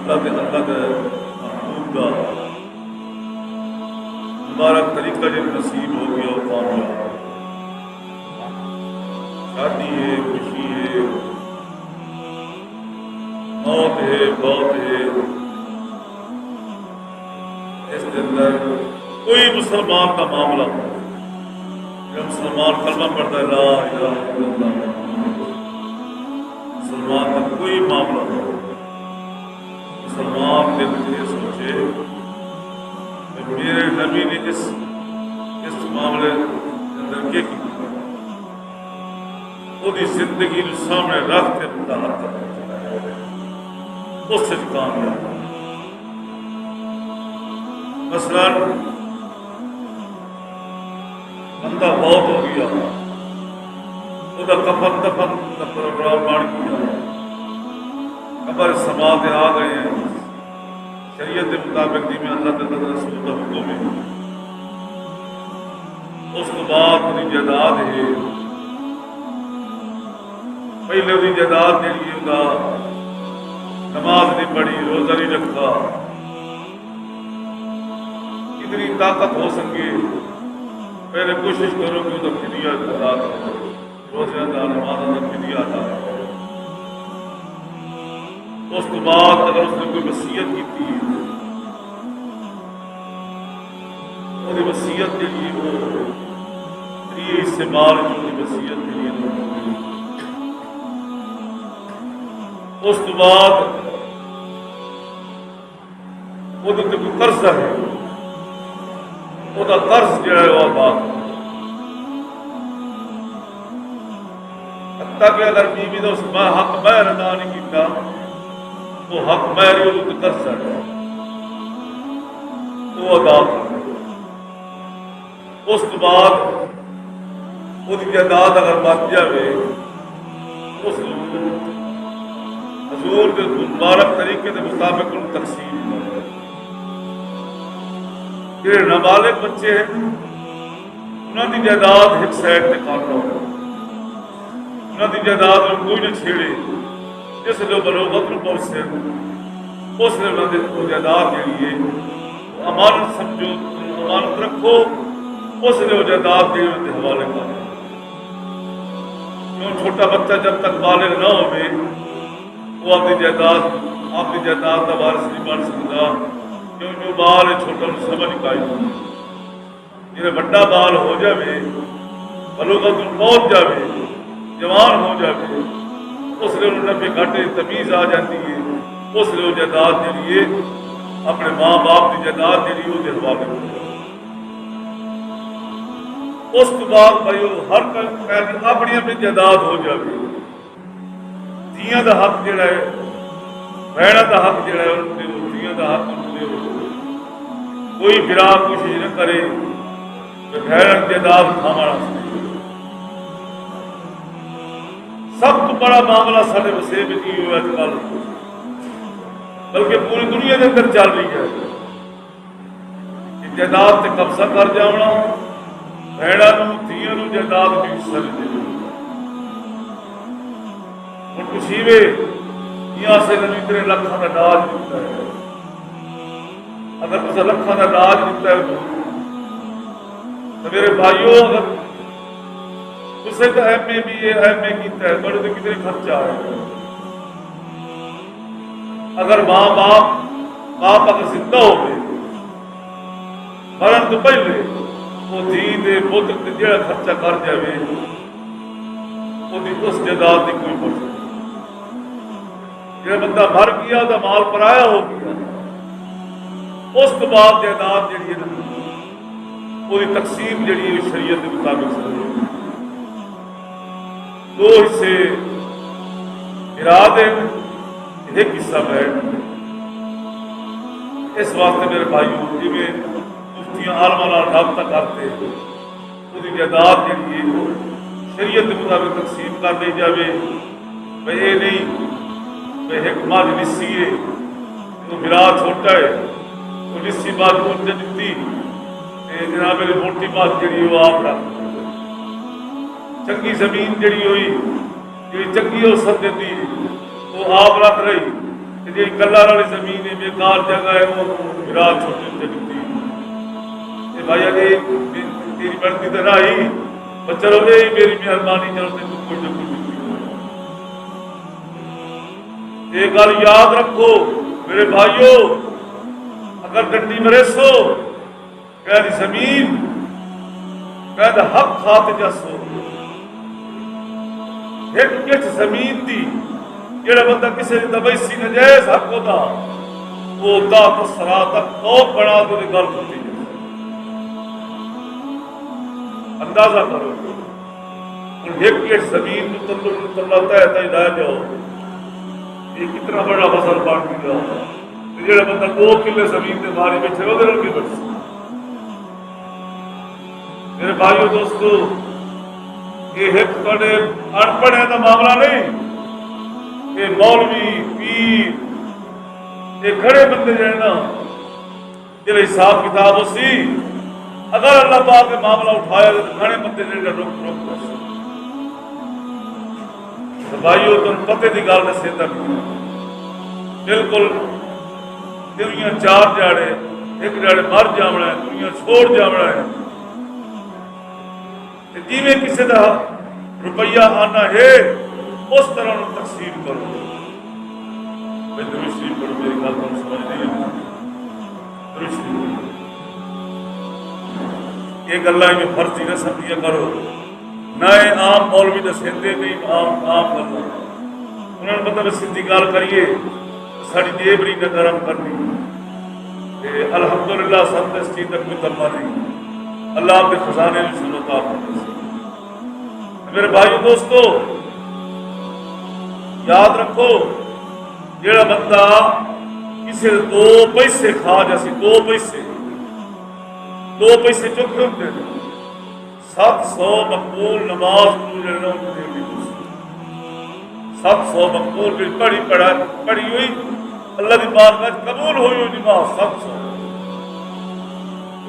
اللہ کے محبوب کا مبارک طریقہ جب نصیب ہو گیا اور کامیاب شادی ہے، خوشی ہے، موت ہے، بہت ہے، اس کے اندر کوئی مسلمان کا معاملہ ہو، جب مسلمان کلمہ پڑھتا ہے لا الہ الا اللہ، مسلمان کا کوئی معاملہ ہو، مسلمان دل سے یہ سوچے کہ میرے نبی نے اس معاملے کے اندر کیا کیا، وہ زندگی کو سامنے رکھ کے بندہ ہاتھ اس سے کامیاب۔ مثلاً بندہ بہت ہو گیا، وہ کفن دفن کا پروگرام بن گیا، قبر سماعت آ گئے ہیں، شریعت کے مطابق جی میں اللہ تعالیٰ کے رسول کا حکم ہے، اس کے بعد وہ جائیداد ہے، پہلے وہ جائیداد جی نماز نہیں پڑھی، روزہ نہیں رکھا، اتنی طاقت ہو سکے پہلے کوشش کرو کہ وہ فدیہ ادا کرو، روزے ادا، نماز ادا، فدیہ ادا کرو۔ اس کے بعد اگر اس نے کوئی وصیت کی ہے، وہ وصیت کے لیے وہ حصے مال کی وصیت کے لیے، اس کے بعد وہ کوئی قرض ہے، وہ قرض جو ہے وہ بات حتیٰ کہ اگر بیوی نے اس حق مہر ادا نہیں کیتا، وہ حق مہر ہی قرض ہے وہ ادا کر۔ اس کے بعد وہ جائیداد اگر بچ جائے، اس حضور کے مبارک طریقے کے مطابق ان تقسیم کرے۔ جہاں نابالغ بچے ہیں انہوں کی جائیداد ایک سائڈ سے کر لو، انہوں کی جائیداد میں کوئی نہ چھیڑے، جس لیے بلوغت میں پہنچے اس لیے انہوں کی جائیداد جہی ہے امانت سمجھو، امانت رکھو، اس لیے وہ جائیداد کے حوالے کرو۔ کیوں چھوٹا بچہ جب تک بالغ نہ ہوئے وہ اپنی جائیداد کا وارث نہیں بن سکتا، کیوں جو بال ہے چھوٹا انہوں سمجھ پائی، جنہیں بڑا بال ہو جائے، بلوغت پہنچ جائے، جوان ہو جائے، اس لیے انہوں نے گھٹے تمیز آ جاتی ہے، اس لیے وہ جائیداد جی ہے اپنے ماں باپ کی جائیداد جی وہ حوالے کرو۔ اس کے بعد بھائی ہر اپنی اپنی جائیداد ہو جائے، دھیاں دا حق جڑا ہے، بہنوں دا حق جڑا ہے ان کو، دھیاں دا حق ان کو، کوئی برا کوشش نہ کرے کہ بہن جائیداد کھانا۔ سب تو بڑا معاملہ سارے وسیع میں کی ہوا اج کل، بلکہ پوری دنیا کے اندر چل رہی ہے کہ جائیداد سے قبضہ کر جانا، بہنوں دھیاں جائیداد بھی حصہ نہیں دینا۔ ہوں کشیوے یہاں سے اتنے لکھوں کا داج دیتا ہے، اگر کسی لکھوں کا داج دیتا ہے تو میرے بھائیوں اگر کسی کا ایم اے بھی ہے، ایم اے کیتا ہے، بڑے تو کتنے خرچہ ہے۔ اگر ماں باپ اگر زندہ ہو گئے مرن تو پہلے وہ دھی دے پتر تے جڑا خرچہ کر جائے وہ اس جائیداد کی کوئی پوچھ نہیں۔ جہاں بندہ مر گیا تو مال پرایا ہو گیا، اس کے بعد جائیداد جہی ہے وہ تقسیم جہی ہے شریعت کے مطابق سے دو حصے اراد ایک حصہ بیٹھ۔ اس واسطے میرے بھائیوں جی میں مفتیاں عالماں رابطہ کرتے وہ جائیداد جہی ہے وہ شریعت کے مطابق تقسیم کر دی جائے۔ بھائی یہ نہیں ایک ماں نسی ہے تو برا چھوٹا ہے وہ نسی بات پہنچ دیتی جناب میری موٹی بات جی وہ آپ رکھ چنگی زمین جڑی ہوئی جی چنگی اوسط دیتی وہ آپ رکھ رہی کہ جی کلر والی زمین ہے بیکار جگہ ہے وہ وراٹ چھوٹی چلتی یہ بھائی اگے تیری بڑھتی تو نہ ہی پر چلو یہ میری مہربانی چلتے تو کوئی نہ کوئی یہ گل یاد رکھو میرے بھائیوں اگر ڈنڈی مرے سو کہ زمین کہ حق کھاتے جسو ایک کچھ زمین دی جڑا بندہ کسی نے دبیسی نجائز حق ہوتا وہ دا تسرا تک قوم بنا تو گل ہوتی ہے اندازہ کرو ایک کچھ زمین تلا تہ تہ لے جاؤ یہ کتنا بڑا فصل بن گیا جڑا بندہ 2 کلے زمین تے ماری بیٹھے وہ دل کی بس میرے بھائیو دوستو یہ ایک بڑے ان پڑھے کا معاملہ نہیں یہ مولوی پیر یہ کھڑے بندے جو ہے نا جہاں حساب کتاب ہو سی اگر اللہ پاک کے معاملہ اٹھایا تو کھڑے بندے جو رک بس بھائیو تم پتے کی گل نے سیدھا بالکل دنیا 4 جاڑے ایک جاڑے مر جاونا ہے دنیا چھوڑ جاونا ہے جی میں کسی کا روپیہ آنا ہے اس طرح تقسیم کرو میں درشی پڑھو میری گل تم سمجھ نہیں درشی یہ گلا میں فرضی نہ سمجھیا کرو نہ عام مولوی دسے نہیں عام کرنا انہوں نے مطلب سیدھی گل کریے ساری جیب نہیں نہ گرم کرنی الحمدللہ سب اس چیز تک کوئی تلوا نہیں اللہ آپ کے خزانے میں سنتا میرے بھائی دوستو یاد رکھو جڑا بندہ کسی 2 پیسے کھا جیسے 2 پیسے چکے ہوتے ہیں 700 مقبول نماز 700 مقبول بھی پڑھی ہوئی اللہ کی بارگاہ قبول ہوئی ہوئی نماز 700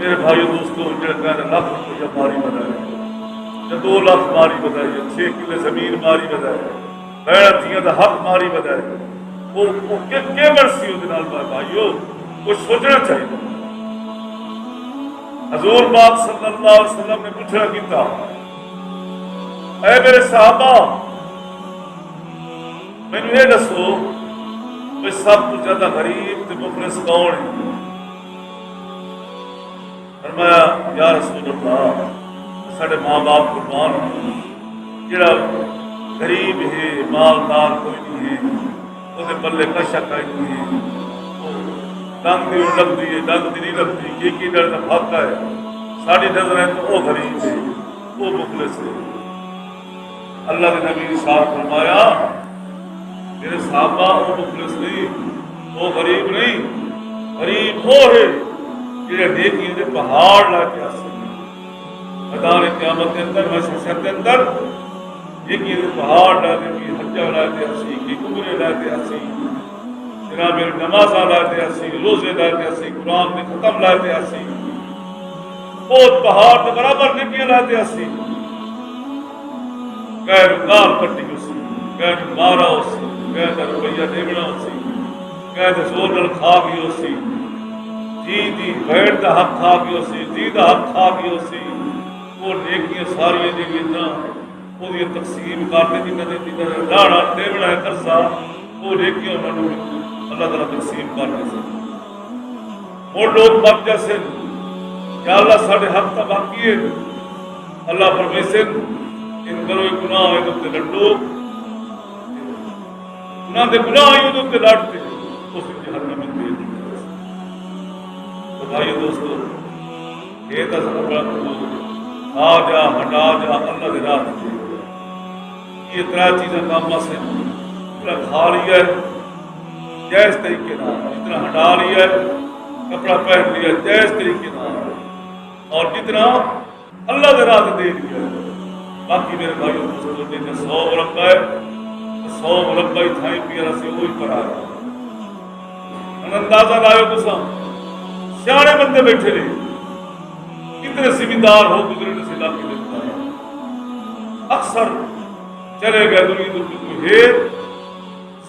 میرے بھائی دوستو جڑا کہنا لاکھ روپیہ ماری بنائے یا 2 لاکھ ماری بتائی 6 کلے زمین ماری بتائی بہن تھیاں دا حق ماری بتائی وہ کیا مرسی ہو بھائیو کچھ سوچنا چاہیے حضور پاک صلی اللہ علیہ وسلم نے پوچھنا کیتا اے میرے صحابہ میں نے یہ دسو کہ سب تو زیادہ غریب تے مفلس کون ہے فرمایا یا رسول اللہ سارے ماں باپ قربان جڑا غریب ہے مالدار کوئی نہیں ہے وہ پلے کشا کائی نہیں ہے ڈنگ بھی لگتی ہے ڈنگ بھی نہیں لگتی کی ڈر کا پھاکا ہے ساری نظر ہے تو وہ غریب ہے وہ مخلص ہے اللہ کے نبی صاحب فرمایا میرے صحابہ وہ مخلص نہیں وہ غریب نہیں غریب وہ ہے جڑے نیکی دے پہاڑ لا کے آسے میدان قیامت کے اندر محشر کے اندر ایک یہ پہاڑ لاتے کی حجہ لاتے ہسی کی کمرے لاتے ہسی جناب نمازہ لاتے ہسی روزے لاتے ہسی قرآن میں ختم لاتے ہسی بہت پہاڑ تو برابر نکیاں لاتے ہسی کہہ گال پٹی ہسی کہہ مارا ہسی کہہ روپیہ دیونا ہسی کہہ زور نل کھا گئی ہسی جی بھیڑ دا حق کھا گئی ہسی جی دا حق کھا گئی ہسی وہ نیکیاں ساری دینا وہ تقسیم کرنے کی نظر لاڑا ٹیبڑا ہے قرضہ وہ نیکیاں انہوں نے اللہ تعالیٰ تقسیم کرنے سے اور لوگ بچ جیسے یا اللہ ساڑھے حق تا باقی ہے اللہ پرمیسن ان کرو گناہ ہے تو لڑو گناہ دے گناہ ہے تو لڑتے اس کی جہنم میں دے دی تو بھائی دوستو یہ تا سب آ جا ہٹا جا اللہ دے راہ دے یہ 3 چیزیں کامہ سے پورا کھا لیا ہے جائز طریقے نہ جتنا ہٹا لیا ہے کپڑا پہن لیا جائز طریقے نہ اور جتنا اللہ دے راہ دے دیا ہے باقی میرے بھائی دوستوں نے 100 مربع ہے 100 مربع ہی تھائیں پیارا سے وہی پر آیا اندازہ لائے تو سیاڑے بندے بیٹھے رہے کتنے زمیندار ہو گزرے سے علاقے دیتا ہے اکثر چلے گئے دنیا تو کوئی ہے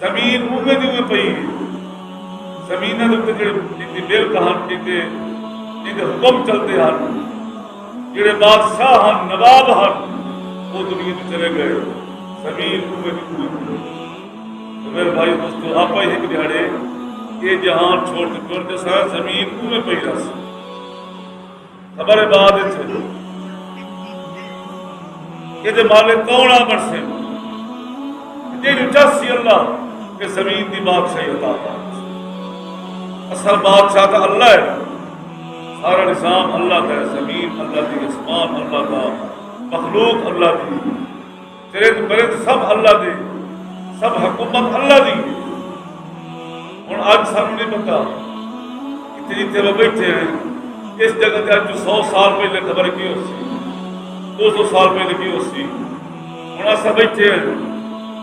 زمین اوے دی اوے پئی زمین جی ملک ہیں جن حکم چلتے ہیں جڑے بادشاہ ہیں نواب ہیں وہ دنیا میں چلے گئے زمین تو میرے بھائی دوستو آپ ہی ایک دیہڑے یہ جہان چھوڑ کے سارا زمین میں پی رس خبر بعد یہ مالک کون آ بن سے جن چاسی اللہ کہ زمین کی بادشاہی عطا اصل بادشاہ تو اللہ ہے سارا نظام اللہ کا ہے زمین اللہ کی آسمان اللہ کا مخلوق اللہ کی چرند پرند سب اللہ دی سب حکومت اللہ دی ہوں اج سانوں نہیں پتا اتنی جتنے بیٹھے ہیں اس جگہ سے اج 100 سال پہلے خبر کی ہو سی 200 سال پہلے کی ہو سی ہوں اصل بیٹھے ہیں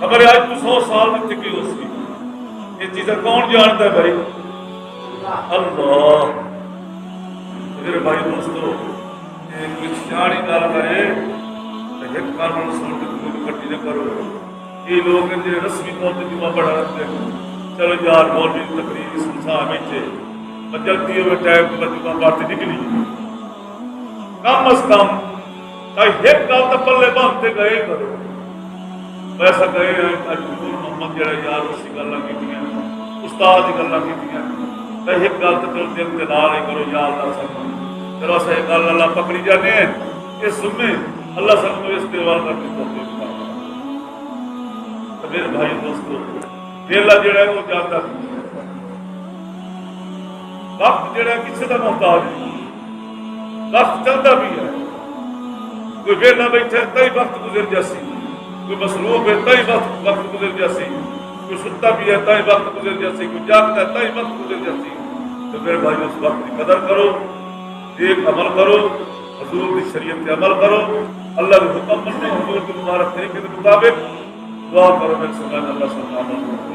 خبر ہے اج 100 سال میں کی ہو سی یہ چیزیں کون جانتا ہے بھائی اللہ میرے بھائی دوستو کچھ جانی گل کرے ایک کارن سن کے کٹی نہ کرو یہ لوگ ہیں جنہیں رسمی طور پر جمعہ پڑھا رہتے ہیں چلو یار مولوی تقریر سنسا بیٹھے جلدی ہوئے ٹائم کے بعد جمعہ پڑھتے نکلی کم از کم ایک گل تو پلے باندھتے گئے کرو ویسا گئے ہیں محمد جڑا یار اسی گلاں کیتیاں استاد کی گلاں کیتیاں ایک گل تو چلو دل کے نال ہی کرو یا اللہ سب چلو اصل ایک گل اللہ پکڑی جانے ہیں یہ سننے اللہ سب کو استعمال کرنے کو تو میرے بھائی دوستو ویلا جڑا ہے وہ جاتا نہیں وقت جڑا ہے کسی کا محتاج نہیں وقت چلتا بھی ہے کوئی ویلا بیٹھے تئی وقت گزر جاسی کوئی مصروف ہے تئی وقت گزر جاسی کوئی ستا بھی ہے تئی وقت گزر جاسی کوئی جاگتا ہے تئی وقت گزر جاسی تو میرے بھائی اس وقت کی قدر کرو ایک عمل کرو حضور کی شریعت پہ عمل کرو اللہ کے حکم مننے حضور کے مبارک طریقے کے مطابق دعا کرو میرے سبحان اللہ سبحان اللہ